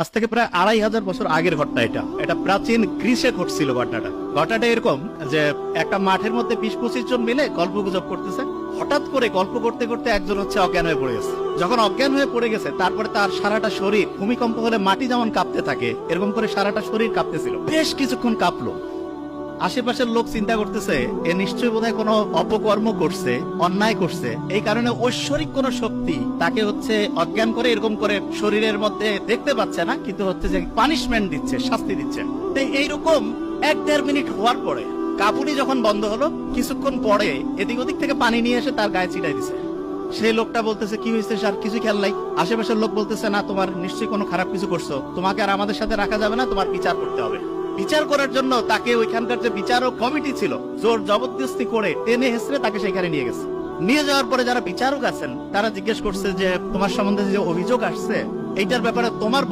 আজ থেকে প্রায় 2500 বছর আগের ঘটনা এটা। এটা প্রাচীন গ্রিসে ঘটছিল ঘটনাটা। ঘটনাটা এরকম যে একটা মাঠের মধ্যে 20-25 জন মিলে গল্পগুজব করতেছে। হঠাৎ করে গল্প করতে করতে একজন অজ্ঞান হয়ে পড়ে গেছে। যখন অজ্ঞান হয়ে পড়ে গেছে, তারপরে তার সারাটা শরীর, ভূমিকম্প হলে মাটি যেমন কাঁপতে থাকে এরকম করে সারাটা শরীর কাঁপতেছিল। বেশ কিছুক্ষণ কাঁপলো। আশেপাশের লোক চিন্তা করতেছে এ নিশ্চয়ই বোধহয় কোনো অপকর্ম করছে, অন্যায় করছে, এই কারণে ঐশ্বরিক কোন শক্তি তাকে অজ্ঞান করে এরকম করে শরীরের মধ্যে দেখতে পাচ্ছে না, কিন্তু যে পানিশমেন্ট দিচ্ছে, শাস্তি দিচ্ছে। এইরকম 1-1.5 মিনিট হওয়ার পরে কাঁপুনি যখন বন্ধ হলো, কিছুক্ষণ পরে এদিক ওদিক থেকে পানি নিয়ে এসে তার গায়ে ছিটাই দিছে। সেই লোকটা বলতেছে কি হয়েছে স্যার, কিছু খেয়াল নাই। আশেপাশের লোক বলতেছে না, তোমার নিশ্চয়ই কোনো খারাপ কিছু করছো, তোমাকে আর আমাদের সাথে রাখা যাবে না, তোমার বিচার করতে হবে। বিচার করার জন্য তাকে ওইখানকার যে বিচারক কমিটি ছিল জোর জবরদস্তি করে টেনে হেসড়ে তাকে সেখানে নিয়ে গেছে। নিয়ে যাওয়ার পরে যারা বিচারক আছেন তারা জিজ্ঞেস করছে যে তোমার সম্বন্ধে যে অভিযোগ আসছে এইটার ব্যাপারে তোমার